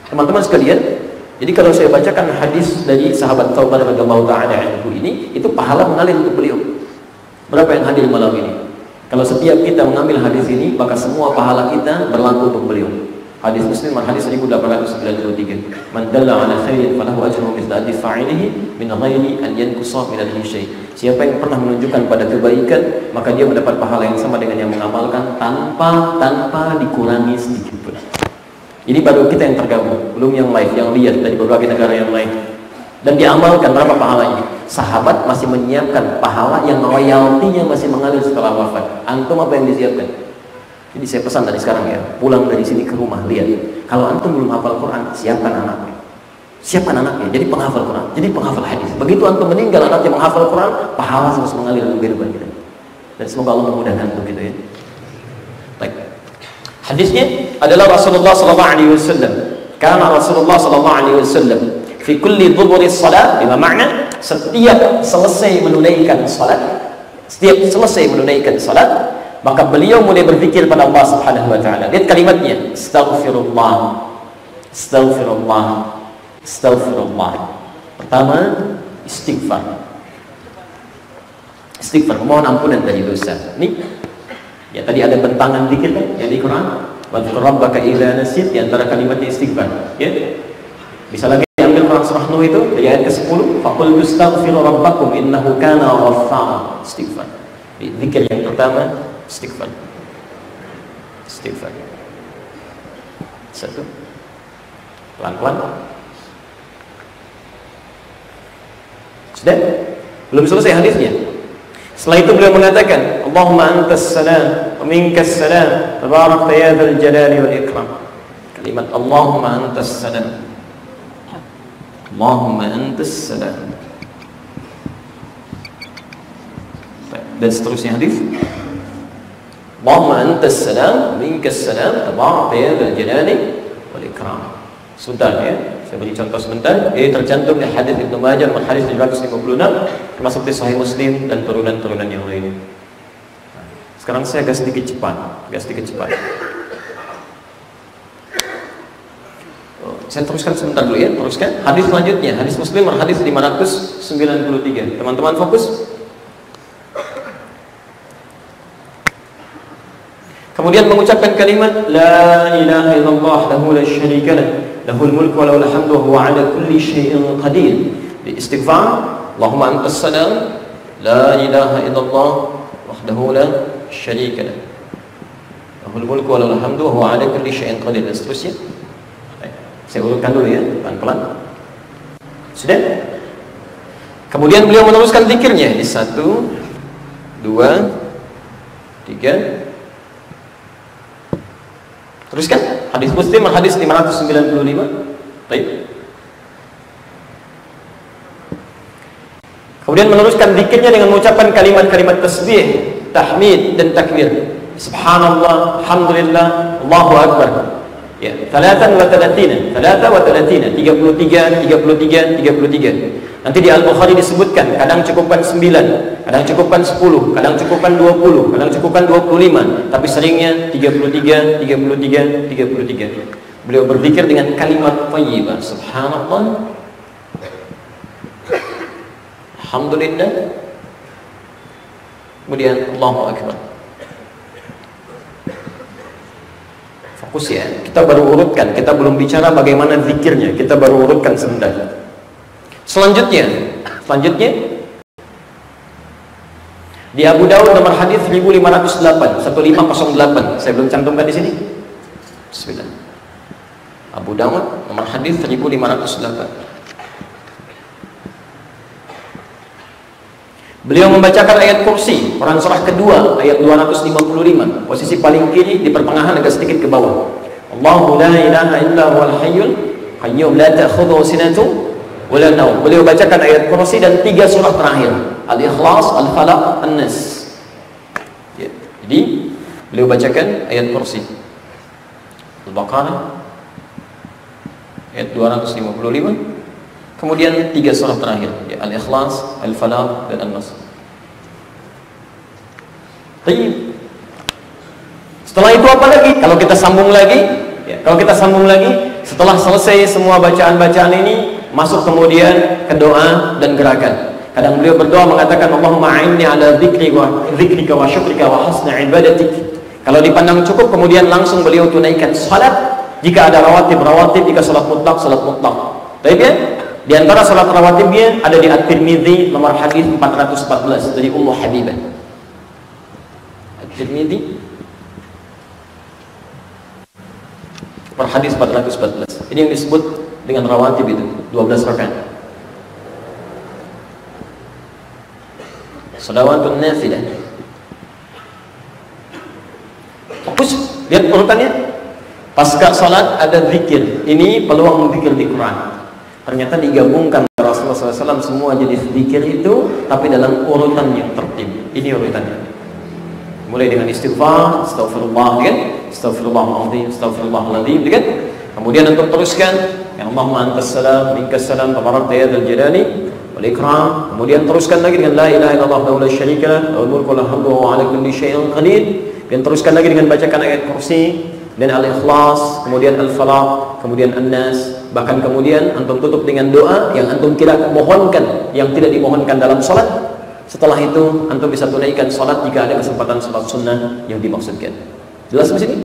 Teman-teman sekalian, jadi kalau saya bacakan hadis dari sahabat Thauban radhiyallahu taala anhu ini, itu pahala mengalir untuk beliau. Berapa yang hadir malam ini? Kalau setiap kita mengambil hadis ini, maka semua pahala kita berlaku untuk beliau. Hadis Muslim hadis 1893. Man dalla ala khairin falahu ajruhu mithla ajri fa'ilihi min ghairi an yanqusa min al-syai'. Siapa yang pernah menunjukkan pada kebaikan, maka dia mendapat pahala yang sama dengan yang mengamalkan tanpa dikurangi sedikit pun. Ini baru kita yang tergabung, belum yang live, yang lihat dari berbagai negara yang lain. Dan diamalkan berapa pahalanya? Sahabat masih menyiapkan pahala yang royaltinya masih mengalir setelah wafat. Antum apa yang disiapkan? Jadi saya pesan dari sekarang ya, pulang dari sini ke rumah, lihat. Kalau antum belum hafal Quran, siapkan anaknya. Siapkan anaknya, jadi penghafal Quran, jadi penghafal hadis. Begitu antum meninggal, anaknya menghafal Quran, pahala terus mengalir dalam kehidupan kita. Dan semoga Allah memudahkan untuk itu ya. Baik. Hadisnya adalah Rasulullah SAW. Karena Rasulullah SAW fi kulli dhuburi salat, bima makna setiap selesai menunaikan salat, maka beliau mulai berfikir pada Allah Subhanahu wa taala. Lihat kalimatnya, astaghfirullah. Astaghfirullah. Astaghfirullah. Pertama, istighfar. Istighfar, memohon ampunan dari dosa. Ini ya tadi ada bentangan dikit kan yang di Quran. Wa rabbaka idza nasit, di antara kalimatnya istighfar. Ya. Bisa lagi ambil Quran surah Nuh itu dari ayat ke-10, faqul astaghfiru rabbakum innahu kana ghaffara. Istighfar. Zikir yang pertama istighfar. Istighfar. Satu. Pelan-pelan. Sudah? Belum selesai hadisnya. Setelah itu beliau mengatakan, Allahumma antas salam wa minkas salam, tabarakta ya dzal jalali wal ikram. Kalimat Allahumma antas salam. Allahumma antas salam. Dan seterusnya hadis. Allahumma antas salam, minkas salam, tabarakta ya dzal jalali wal ikram. Sudah ya, saya beri contoh sebentar. Ini tercantum di hadis Ibnu Majah nomor hadis 756, termasuk di Sahih Muslim dan turunan-turunan yang lain. Sekarang saya agak sedikit cepat. Saya teruskan sebentar dulu ya, teruskan. Hadis selanjutnya, hadis Muslim nomor hadis 593. Teman-teman fokus. Kemudian mengucapkan kalimat la ilaha illallah lahu la syarika lah, lahul mulku wa lahul hamdu wa huwa ala kulli syai'in qadir. Istighfar, Allahumma antas salam, la ilaha illallah wahdahu la syarika lah, lahul mulku wa lahul hamdu wa huwa ala kulli syai'in qadir. Dan seterusnya. Saya urutkan dulu ya, pelan-pelan. Sudah? Kemudian beliau meneruskan zikirnya. 1 2 3. Teruskan hadis Muslim hadis 595. Baik. Kemudian meneruskan zikirnya dengan mengucapkan kalimat-kalimat tasbih, tahmid dan takbir. Subhanallah, alhamdulillah, Allahu akbar. Ya, 33, 33, 33. Nanti di Al-Bukhari disebutkan, kadang cukupkan 9, kadang cukupkan 10, kadang cukupkan 20, kadang cukupkan 25, tapi seringnya 33. Beliau berzikir dengan kalimat thayyibah, subhanallah, alhamdulillah, kemudian Allahu akbar. Fokus ya, kita baru urutkan, kita belum bicara bagaimana zikirnya, kita baru urutkan sebentar. Selanjutnya di Abu Dawud nomor hadis 1508, 1508. Saya belum cantumkan di sini. Bismillah. Abu Dawud nomor hadis 1508. Beliau membacakan ayat kursi, Quran surah kedua, ayat 255. Posisi paling kiri, di pertengahan agak sedikit ke bawah. Allahu la ilaha illa huwal hayyul qayyum la ta'khudhuhu sinatun wa la nawm. Beliau bacakan ayat kursi dan 3 surah terakhir, Al-Ikhlas, Al-Falaq, An-Nas. Ya, jadi beliau bacakan ayat kursi, Al-Baqarah ayat 255. Kemudian 3 surah terakhir, ya, Al-Ikhlas, Al-Falaq dan An-Nas. Setelah itu apa lagi? Kalau kita sambung lagi, Setelah selesai semua bacaan-bacaan ini, masuk kemudian ke doa dan gerakan. Kadang beliau berdoa mengatakan, Allahumma a'inni ala dzikrika wa syukrika wa husni ibadatik. Kalau dipandang cukup, kemudian langsung beliau tunaikan salat. Jika ada rawatib, jika salat mutlak. Baik ya? Di antara salat rawatibnya ada di At-Tirmidzi nomor hadis 414 dari Ummu Habibah. At-Tirmidzi per hadis 414. Ini yang disebut dengan rawatib itu, 12 rakaat. Salawatun nafilah. Fokus, lihat urutannya. Pasca salat ada zikir. Ini peluang zikir di Quran. Ternyata digabungkan Rasulullah SAW semua jenis zikir itu, tapi dalam urutan yang tertib. Ini urutannya. Mulai dengan istighfar, astaghfirullah, kan? Astaghfirullahaladzim, astaghfirullahaladzim, kan? Kemudian untuk teruskan, ya Allahumma antas salam, minkas salam, tabarakta ya dzal jalali wal ikram. Kemudian teruskan lagi dengan la ilaha illallah wa la syarika lah, lahul mulku wa lahul hamdu wa ala kulli syai'in qadir. Dan teruskan lagi dengan bacakan ayat kursi dan al-ikhlas, kemudian al-falaq, kemudian an-nas. Bahkan kemudian antum tutup dengan doa yang antum kira mohonkan, yang tidak dimohonkan dalam salat. Setelah itu antum bisa tunaikan salat jika ada kesempatan salat sunnah yang dimaksudkan. Jelas di sini?